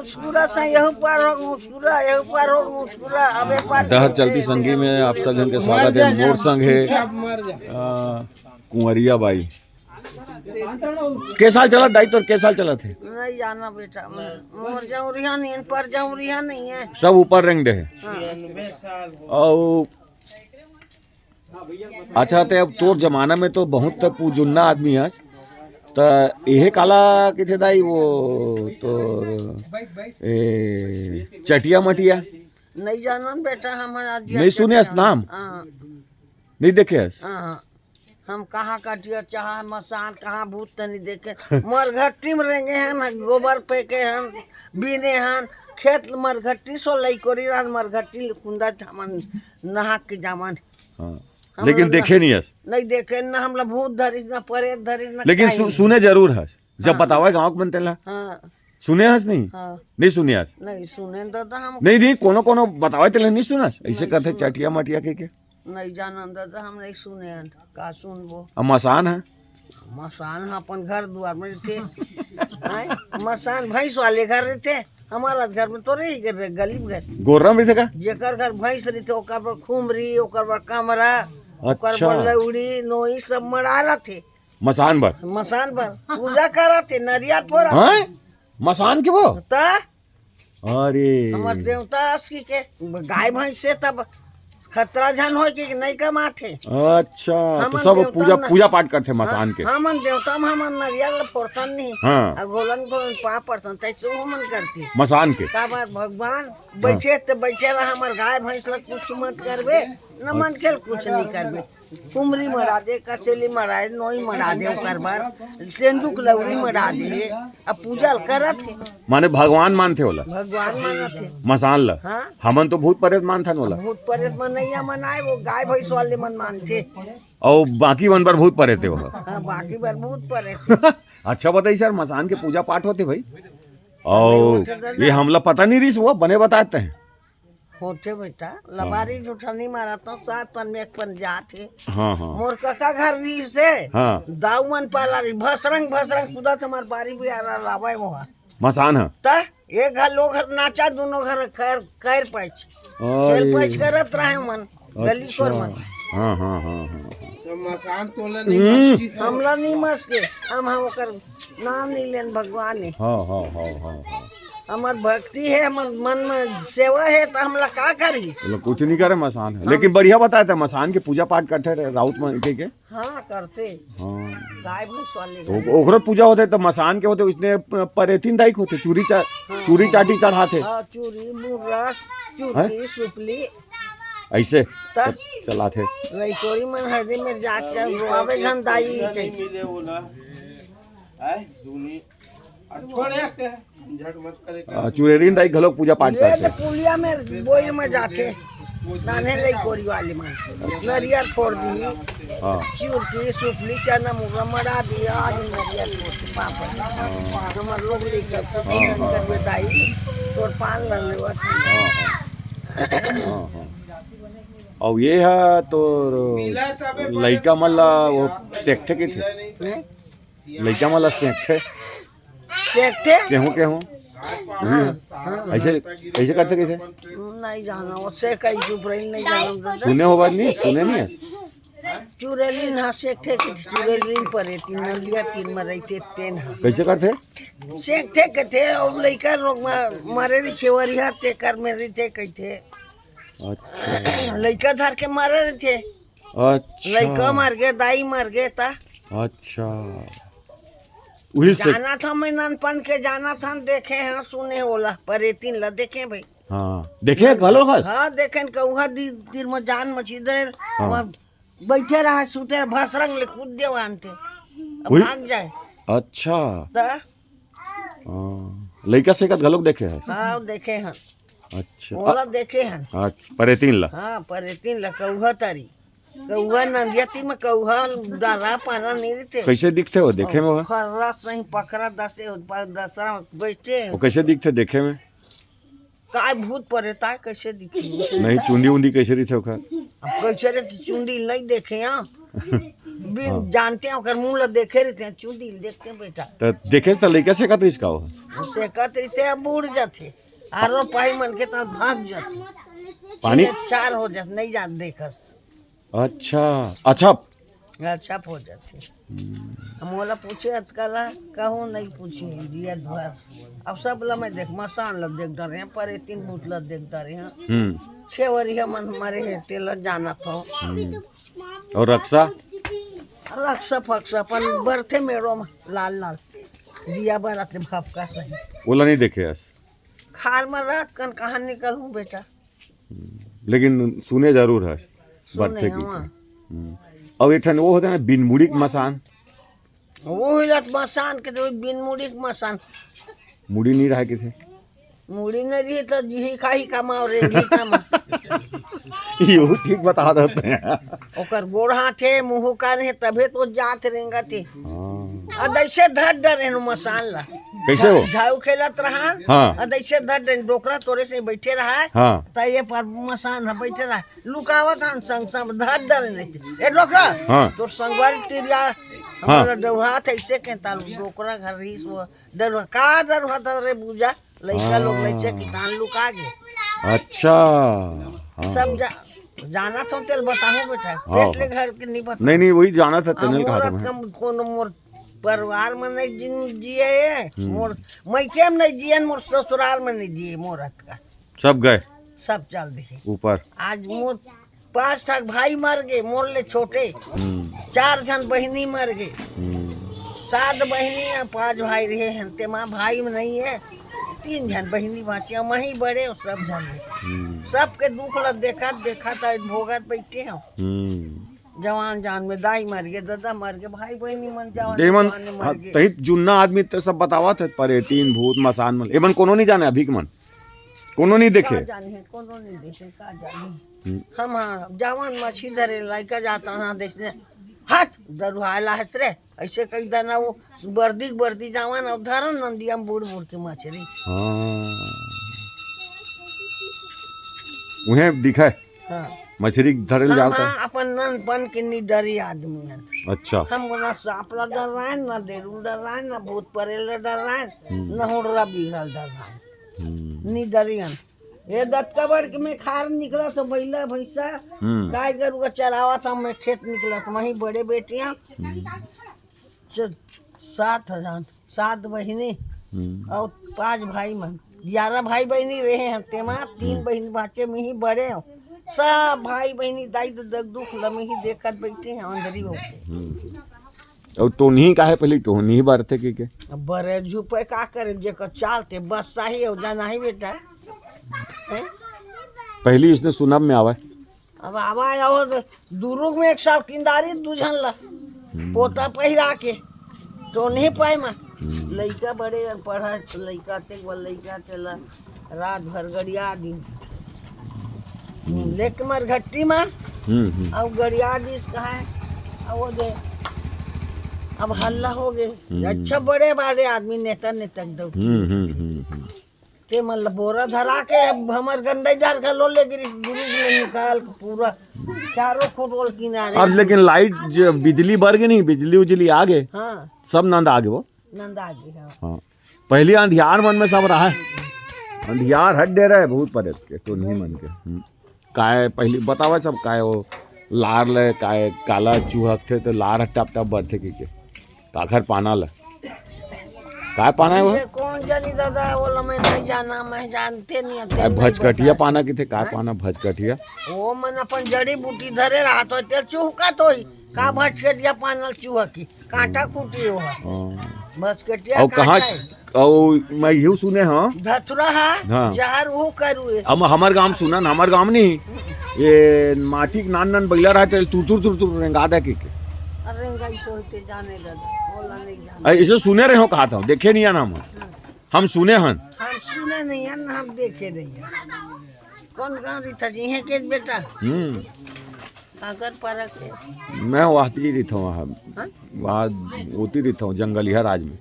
मुस्कुरा सा यह पार हो मुस्कुरा यह पार हो मुस्कुरा अब एक बार डहर चलती संगी में आप सब जन के स्वागत है। मोर संग है कुंवरिया बाई। के साल चला दाई तो के साल चला थे? नहीं जाना बेटा, मोर जौरिया नहीं पर जौरिया नहीं है, सब ऊपर रेंग है। और अच्छा तो अब तोर जमाना में तो बहुत तक पुजुन्ना आदमी है तो यह काला किथे दाई वो तो चटिया मटिया नहीं जाना बेटा हमारा नहीं सुने नाम नहीं देखे हम कहाँ कटिया चाह मसान कहाँ भूत तनी देखे मरघट्टी में रहेंगे हैं ना गोबर फेंके हैं बीने हैं खेत मरघट्टी सो लई कोरी रान मरघट्टी कुंदा जामन नहा के जामन। लेकिन देखे नहीं देखे ना हम लोग भूत धरी ना परेत धरी ना लेकिन सुने जरूर है जब बतावा गाँव के बनते ला सुने हस नहीं नहीं सुने हस नहीं सुने दादा हम नहीं कोनो कोनो बतावा चले नहीं सुना ऐसे कहते चटिया मटिया के नहीं जाना दादा हम नहीं सुने का सुनबो। मसान है मसान अपन घर द्वार में थे मसान भैंस वाले घर रहते हमारा घर में तो रही गली घर गोर्रा में थे का जेकर घर भैंस रही थे ओकर पर खुमरी ओकर पर कमरा ओकर पर लौड़ी नोई सब मड़ा थे मसान पर पूजा करा थे नरिया फोड़ा मसान के वो अरे हमारे देवता असकी के गाय भैंस से तब खतरा झन हो कि नहीं कमाते। अच्छा तो सब पूजा पाठ करते मसान के हमन देवता में हमन नरियल फोड़तन नहीं गोलन गोलन पापड़तन तैसे हमन करती मसान के का बात भगवान बैठे तो बैठे रहा हमार गाय भैंस ला कुछ मत करबे न मन के कुछ नहीं करबे कुमरी मरा दे कचेली मरा दे नोई मरा दे ओकर बार तेंदुक लौड़ी मरा दे अब पूजा करत थे माने भगवान मानते होला भगवान मानत थे मसान ला हमन तो भूत प्रेत मानथन होला भूत प्रेत मन नहीं मनाए वो गाय भैंस वाले मन मानते और बाकी मन पर भूत प्रेत हो बाकी पर भूत प्रेत। अच्छा बताइए सर मसान के पूजा पाठ होते भाई और ये हमला पता नहीं रही वो बने बताते हैं होते बेटा लबारी जूठा नहीं मारा तो सात पन में एक पन जाते मोर काका घर री से दाऊ मन पाला रही भसरंग खुदा तुम्हार बारी भी आ रहा लावाए वहाँ मसान है ता एक घर लोग नाचा दोनों घर कर पैच खेल पैच करत रहे मन गली शोर मन तो मसान तोला नहीं हमला नहीं मस के हम ओकर नाम नहीं लेन भगवान ने हमार भक्ति है हमार मन में सेवा है तो हमला का करी कुछ नहीं करे मसान है लेकिन बढ़िया बताया था मसान के पूजा पाठ करते रहे राउत मन के हाँ करते गाय भैंस वाले तो ओकरो पूजा होते तो मसान के होते इसने परेतीन दाई होते चूरी चाटी चढ़ाते चूरी मुर्रा चूरी सुपली ऐसे चलाते लइकोरी मन हदी में जाके रोआवे झन दाई चुरेरीन दाई घलोक पूजा पाठ करते पुलिया में बोई में जाते नाने लइकोरी वाले मन नरियल फोड़ दी चूरकी सुपली चना मुर्गा मड़ा दिया आज नरियल फोड़ पापड़ हमार लोग लेकर दाई तोर पान लग लेवा और ये है तो लइका मल्ला वो सेक्थे के थे लइका मल्ला सेक्थे केहूँ ऐसे ऐसे करते कैसे नहीं जाना उससे कई चुपरेल नहीं जाना सुने हो बात नहीं सुने नहीं चुरेलिन हाँ सेक्थे के चुरेलिन परे तीन नलिया तीन मरैते तेन हाँ कैसे करते सेक्थे के थे और लइका लोग मारे री छेवरी हाथ ते कर मेरी थे कहते अच्छा लइका धर के मारे रहे थे अच्छा लइका मर गए दाई मर गए था अच्छा वही से जाना था मैं नानपन के जाना था देखे हैं सुने होला परेतीन ला देखे भाई देखे घलो हस देखे कौहा दिन में जान मची दे बैठे रहा सुते भसरंग ले कूद दे आनते भाग जाए अच्छा लइका से घलोक देखे है देखे हैं अच्छा ओला देखे हैं परेतीन ला परेतीन ला कौहा तारी कौहा नदियाती में कौहा दारा पाना नहीं रहते कैसे दिखते हो देखे में खर्रा सही पकड़ा दसरा बैठे वो कैसे दिखते देखे में काय भूत परेता कैसे दिखती नहीं चुंडी उंडी कैसे रही थे कैसे रहती चुंडी नहीं देखे बिन जानते हैं ओकर मुंह ला देखे रहते हैं चुदिल देखते हैं बेटा तो देखे से लड़का से कहते इसका हो से कतरी से बूढ़ जाते आरो पाई मन के तो भाग जाते पानी चार हो जाते नहीं जाते देखस अच्छा अच्छा अच्छा हो जाते हम बोला पूछे अतकला कहूँ नहीं पूछे दिया द्वार अब सब ला मैं देख मसान ला देख डरे हैं पर 3 बूथ ला देख डरे हैं 6 वरिया मन हमारे है तेल जाना था और रक्षा रक्षा फक्षा अपन बरथे मेरो में लाल लाल दिया बरात भाप का सही बोला नहीं देखे आज खार में रात कन कहाँ निकलूं बेटा लेकिन सुने जरूर है बरथे की और एक वो होता है ना बिनमुड़िक मसान वो हिलत मसान के तो बिन मुड़ी के मसान मुड़ी नहीं रहा के थे मुड़ी नहीं रही तो जी खाई कमाओ रेंगी कमा यो ठीक बता देते हैं ओकर गोड़ हाथ है मुंह कान है तबे तो जात रेंगा थे अदैसे धर डर है मसान ला कैसे हो झाऊ खेलत रहा हाँ। अदैसे धर डर डोकरा तोरे से बैठे रहा है हाँ त ये पर मसान है बैठे रहा लुकावत हन संग संग धर डर नहीं ए डोकरा हाँ। तो संगवारी तिरिया हमारा डौहात ऐसे के ताल डोकरा घर रही सो डर का डर होता रे बुझा लइका लोग लइचे कितान लुका गे अच्छा सब जाना तो तेल बताओ बेटा पेटले घर के नहीं बता नहीं वही जाना था तेनल कहा था मैं कौन मोर परिवार में नहीं जिए मोर मैं केम नहीं जिए मोर ससुराल में नहीं जिए मोर का सब गए सब चल दिए ऊपर आज मोर 5 ठक भाई मर गए मोर ले छोटे 4 जन बहनी मर गए 7 बहनी 5 भाई रहे हैं ते माँ भाई में नहीं है 3 जन बहनी बाची वही बड़े सब जन सबके दुख ल देखा तो भोगत बैठे हो जवान जान में दाई मर गए दादा मर गए भाई बहनी मन जवान मर गए तही जुन्ना आदमी तो सब बतावा थे पर 3 भूत मसान मन एमन कोनो नहीं जाने अभी के मन कोनो नहीं देखे जाने कोनो नहीं देखे का जाने हम जवान मछली धरे लाइका जाता ना देखने हाथ दरुहाला हंस रे ऐसे कई दाना वो बर्दी जवान अब धरन नंदिया में बूढ़ के मछली उन्हें दिखा हाँ मछली धरल जाता है अपन नन बन के नहीं डरी आदमी है अच्छा हम ना सांप ला डर रहा है ना डेरू डर रहा है ना भूत परेल डर रहा है न हुडरा बिगड़ल डर रहा है नहीं डरियन ये दत्तकबर के में खार निकला तो बैला भैंसा गाय गरु का चरावा था मैं खेत निकला तो वही बड़े बेटियां 7 बहनी और 5 भाई मन 11 भाई बहनी रहे हैं तेमा 3 बहनी बच्चे में ही बड़े हो सब भाई बहनी दाई तो दुख लमे ही देखकर बैठे हैं अंदरी हो और तो नहीं काहे पहले तो नहीं बरते के बड़े झुपे का करे जेकर चालते बस सही हो जाना ही बेटा पहली इसने सुनब में आवा अब आवा आओ दुरुग में 1 साल किंदारी दूझन ला पोता पहिरा के तो नहीं पाए मा लइका बड़े पढ़ा लइका ते लइका तेला रात भर गड़िया दिन लेके मर घट्टी में अब गड़िया दिस कहा है वो दे अब हल्ला हो गए अच्छा बड़े बड़े आदमी नेता दो ते मन बोरा धरा के हमर गंडे डाल के लो ले गिरी गुरु ने निकाल के पूरा 4 फुट रोल किनारे अब लेकिन लाइट बिजली बढ़ गई नहीं बिजली उजली आ गए हाँ सब नंद आ गए वो नंद आ गए हाँ पहले अंधियार मन में सब रहा है अंधियार हट दे रहे भूत परे के तो नहीं मन के काय पहले बतावा सब काय वो लार ले काय काला चूहक थे तो लार टप टप बढ़ते के काखर पाना ले काय पाना है वो कौन जानी दादा बोला मैं नहीं जाना मैं जानते नहीं काय भजकटिया पाना की थे काय पाना भजकटिया वो मन अपन जड़ी बूटी धरे रहा तो तेल चूहका तो ही का भजकटिया पानल चूहा की कांटा खूटी हो भजकटिया और कहाँ और मैं यूँ सुने हाँ धतुरा हाँ। जहर वो करू हम हमार गांव सुना हमार गांव नहीं ये माटी नान बैला रहा तुर रेंगा दे के जाने दादा बोला नहीं जाने इसे सुने रहे हो कहा था देखे नहीं है ना हम सुने हन हम सुने नहीं है ना हम देखे नहीं है कौन गाँव रही था जी है के बेटा अगर परक है मैं वहाती रहता हूँ वहाँ होती रहता हूँ जंगलिया राज में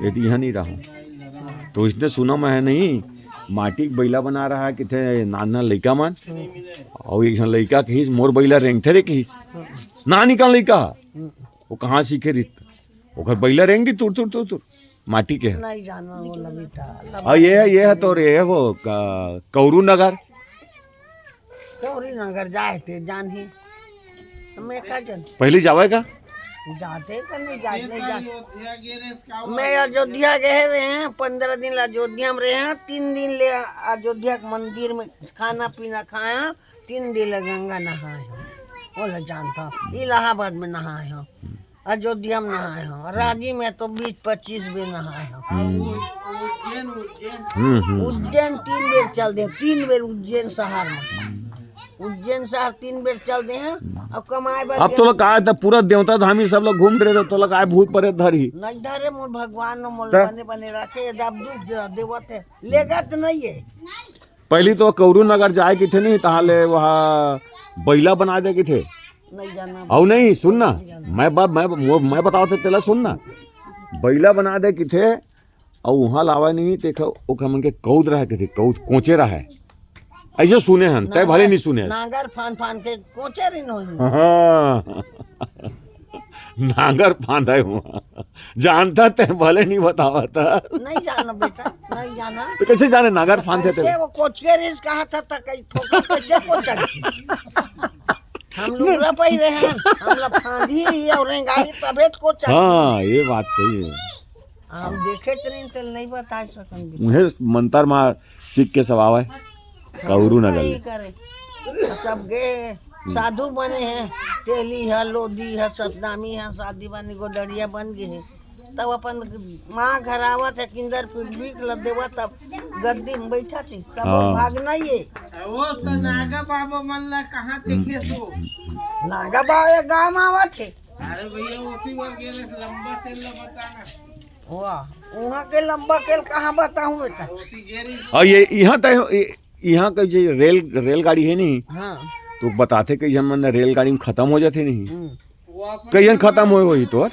यदि यहाँ नहीं रहा तो इसने सुना मैं नहीं माटी के बैला बना रहा है कि थे नाना लइका मन और एक लइका कहिस मोर बैला रेंगथे रे कहिस ना निकल लइका वो कहाँ सीखे रित ओकर बैला रेंग दी तुर तुर तुर तुर माटी के है नहीं जाना वो लबीटा और ये है तो ये है वो कौरू नगर गौरी नगर जाए थे जान ही मैं का जन पहले जावे का जाते तो नहीं जाते नहीं जाते अयोध्या गिरे इसका मैं अयोध्या गए रहे हैं 15 दिन अयोध्या में रहे हैं 3 दिन ले अयोध्या के मंदिर में खाना पीना खाया 3 दिन ले गंगा नहाए हैं बोला जानता इलाहाबाद में नहाए हैं अयोध्या में नहाए हैं रांची में तो 20-25 बेर नहाए हैं उज्जैन उज्जैन उज्जैन 3 बेर चल दे 3 बेर उज्जैन शहर में उज्जैन शहर 3 बेर चल दे हैं अब कमाए अब तो लोग कहा था पूरा देवता धामी सब लोग घूम रहे थे तो लोग आए भूत परे धरी नहीं धरे मोर भगवान ने मोल बने बने रखे जब दुख देवत है लेगा तो नहीं है पहली तो कौरू नगर जाए की थे नहीं तहाले वहाँ बैला बना दे की थे नहीं जाना और नहीं सुनना मैं बताओ थे तेला सुनना बैला बना दे की थे और वहाँ लावा नहीं देखो ओका मन के कौद रहा के थे कौद कोचे रहा है ऐसे सुने हैं तय भले नहीं सुने हैं। नागर फान फान के कोचे रिन हो हाँ नागर फांदा हुआ जानता ते भले नहीं बतावा था नहीं जाना बेटा नहीं जाना तो कैसे जाने नागर फांदते थे कैसे वो कोच के रिस कहा था कई ठोका कैसे कोचा हम लोग रपाई रहे हैं हम लोग फांदी और रेंगाई तबे तो कोचा हाँ ये बात सही है हम देखे तो नहीं तो नहीं बता सकते मुझे मंतर मार सीख के सब आवा है कौरू नगर नहीं में। करे सब गए साधु बने हैं तेली है लोधी है सतनामी है शादी बनी गोदड़िया बन गए हैं तब अपन माँ घर आवत है किंदर बीक ल देवा तब गद्दी में बैठा थी सब हाँ। भागना ये वो तो नागा बाबा मन ला कहाँ देखे तो नागा बाबा गाँव में आवत है अरे भैया उसी बार गिरे लंबा तेल ला बताना वाह वहाँ के लंबा केल कहाँ बताऊँ बेटा उसी गिरी और ये यहाँ का जो रेलगाड़ी है नहीं हाँ तो बताते कि जन मन रेलगाड़ी में खत्म हो जाते नहीं वो अपन कई जन खत्म हो वही तो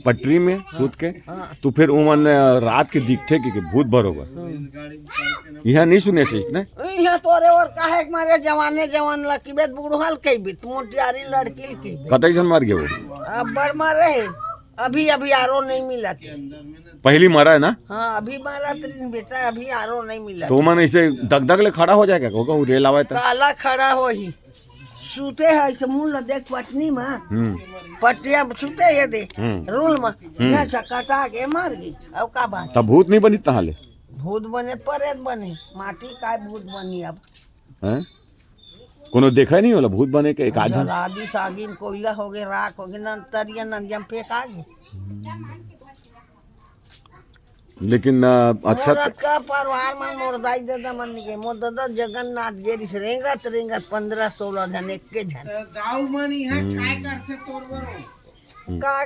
पटरी में सूत के हाँ। तो फिर उमन रात के दिखते कि भूत भरोगा गाड़ी में चढ़ के यहाँ नहीं सुने से इसने यहाँ तोरे और काहे मारे जवाने जवान लकी बेत बुढ़हल कई बेत मोटियारी लड़की की कतई जन मर गए वो अब बड़ मारे है अभी अभी आरो नहीं मिला थे पहली मरा है ना हाँ अभी मारा तीन बेटा अभी आरो नहीं मिला तो मन ऐसे दग दग ले खड़ा हो जाएगा को कहूँ रेल आवे तो काला खड़ा हो ही सूते है ऐसे मुँह देख पटनी में पटिया सूते ये दे रूल में यहाँ से कटा के मार गई अब का बात तब भूत नहीं बनी तहाले भूत बने परेत बने माटी का भूत बनी अब हैं कोनो देखा नहीं होला भूत बने के एक आध जन? जलादी सागिन कोयला हो गए राख हो गए नंतरिया नंदियम फेंक आ गए लेकिन अच्छा औरत का परिवार में मोर दाई दादा मन के मोर दादा जगन्नाथ गेरी से रेंगत रेंगत 15-16 जन एक के जन दाऊ मनी है काय करते तोर बरो का